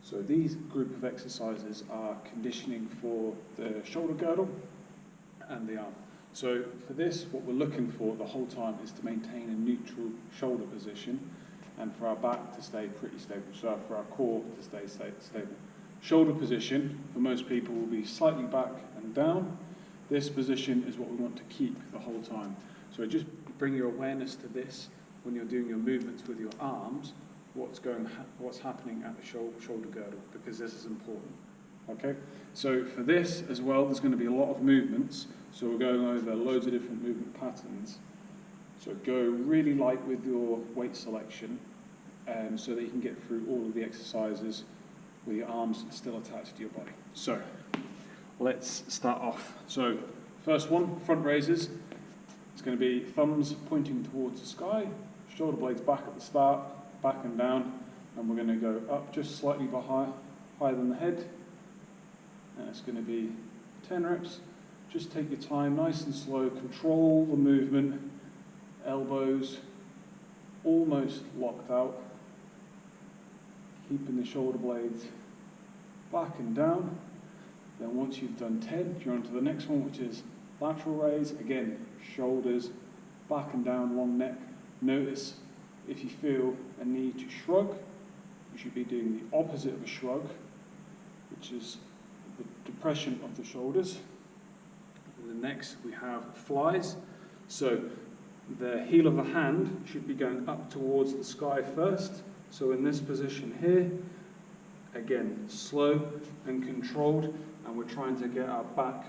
So these group of exercises are conditioning for the shoulder girdle and the arm. So for this, what we're looking for the whole time is to maintain a neutral shoulder position and for our back to stay pretty stable, so for our core to stay stable. Shoulder position, for most people, will be slightly back and down. This position is what we want to keep the whole time. So just bring your awareness to this when you're doing your movements with your arms, what's happening at the shoulder girdle, because this is important. Okay, so for this as well, there's going to be a lot of movements. So we're going over loads of different movement patterns. So go really light with your weight selection, so that you can get through all of the exercises with your arms still attached to your body. So let's start off. So first one, front raises. It's going to be thumbs pointing towards the sky, shoulder blades back at the start, back and down, and we're going to go up just slightly higher than the head. And it's going to be 10 reps. Just take your time, nice and slow, control the movement, elbows almost locked out, keeping the shoulder blades back and down. Then once you've done 10, you're on to the next one, which is lateral raise. Again, shoulders back and down, long neck. Notice if you feel a need to shrug, you should be doing the opposite of a shrug, which is the depression of the shoulders. And the next we have flies. So the heel of the hand should be going up towards the sky first. So in this position here, again, slow and controlled, and we're trying to get our back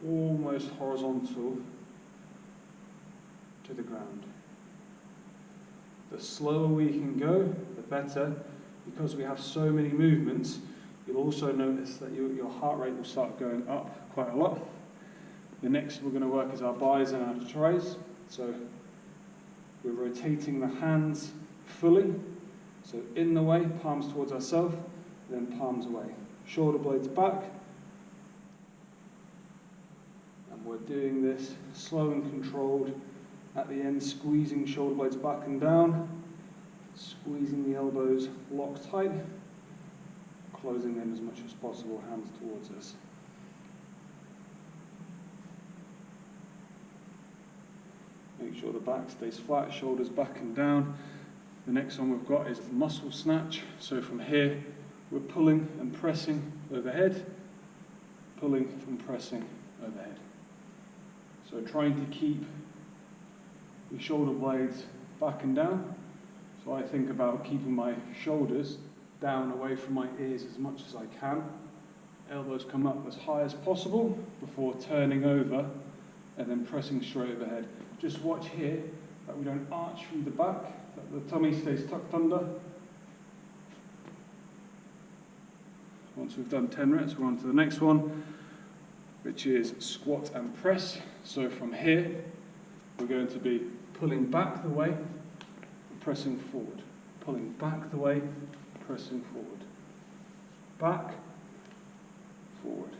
almost horizontal to the ground. The slower we can go, the better. Because we have so many movements, you'll also notice that your heart rate will start going up quite a lot. The next we're going to work is our bis and our tries. So we're rotating the hands fully. So in the way, palms towards ourselves, then palms away. Shoulder blades back. And we're doing this slow and controlled. At the end, squeezing shoulder blades back and down. Squeezing the elbows locked tight. Closing them as much as possible, hands towards us. Make sure the back stays flat, shoulders back and down. The next one we've got is muscle snatch. So from here, we're pulling and pressing overhead, pulling and pressing overhead. So trying to keep the shoulder blades back and down. So I think about keeping my shoulders down away from my ears as much as I can. Elbows come up as high as possible before turning over and then pressing straight overhead. Just watch here that we don't arch through the back, that the tummy stays tucked under. Once we've done 10 reps, we're on to the next one, which is squat and press. So from here, we're going to be pulling back the way, pressing forward. Pulling back the way, pressing forward. Back, forward.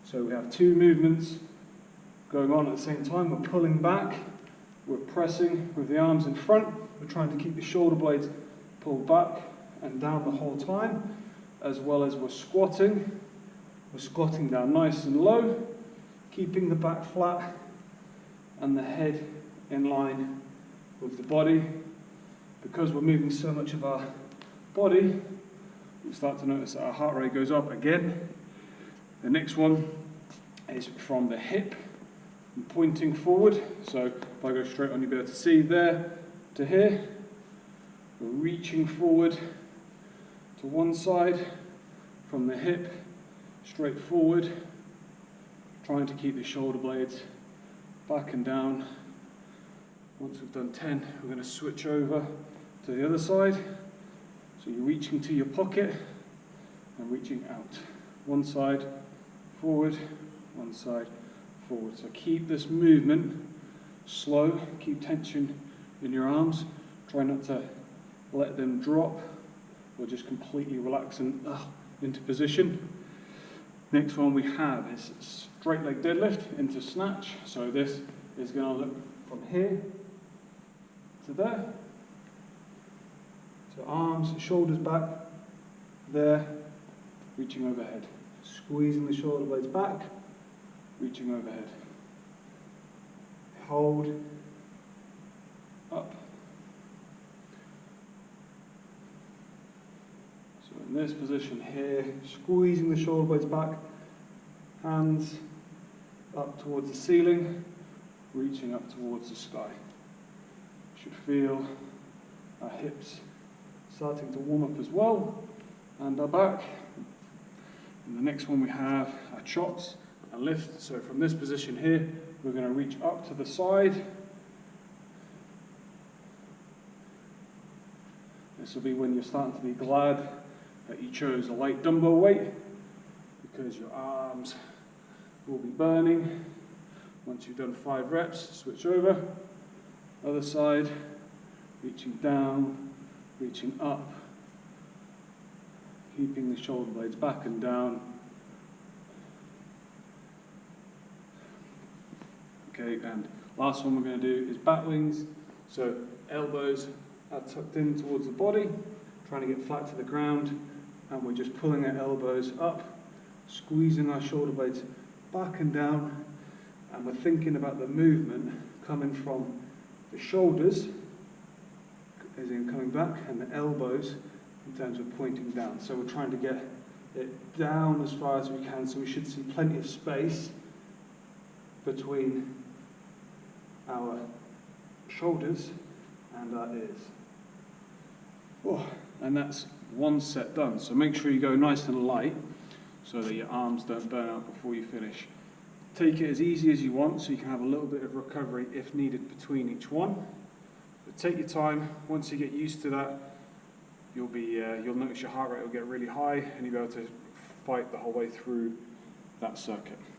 So we have two movements going on at the same time. We're pulling back, we're pressing with the arms in front. We're trying to keep the shoulder blades pulled back and down the whole time, as well as we're squatting. We're squatting down nice and low, keeping the back flat and the head in line with the body. Because we're moving so much of our body, we start to notice that our heart rate goes up again. The next one is from the hip, and pointing forward. So if I go straight on, you'll be able to see there to here. We're reaching forward to one side, from the hip, straight forward, trying to keep the shoulder blades back and down. Once we've done 10, we're going to switch over to the other side. So you're reaching to your pocket and reaching out. One side, forward, one side, forward. So keep this movement slow, keep tension in your arms. Try not to let them drop or just completely relax and into position. Next one we have is straight leg deadlift into snatch. So this is going to look from here to there. So arms, shoulders back, there, reaching overhead. Squeezing the shoulder blades back, reaching overhead. Hold, up. So in this position here, squeezing the shoulder blades back, hands up towards the ceiling, reaching up towards the sky. You should feel our hips starting to warm up as well, and our back. And the next one we have our chops and lift. So from this position here, we're going to reach up to the side. This will be when you're starting to be glad that you chose a light dumbbell weight, because your arms will be burning. Once you've done 5 reps, switch over. Other side, reaching down, reaching up, keeping the shoulder blades back and down. Okay, and last one we're going to do is Batwings. So elbows are tucked in towards the body, trying to get flat to the ground, and we're just pulling our elbows up, squeezing our shoulder blades back and down, and we're thinking about the movement coming from the shoulders, as in coming back, and the elbows in terms of pointing down. So we're trying to get it down as far as we can, so we should see plenty of space between our shoulders and our ears. Oh, and that's one set done. So make sure you go nice and light so that your arms don't burn out before you finish. Take it as easy as you want, so you can have a little bit of recovery if needed between each one. But take your time. Once you get used to that, you'll notice your heart rate will get really high, and you'll be able to fight the whole way through that circuit.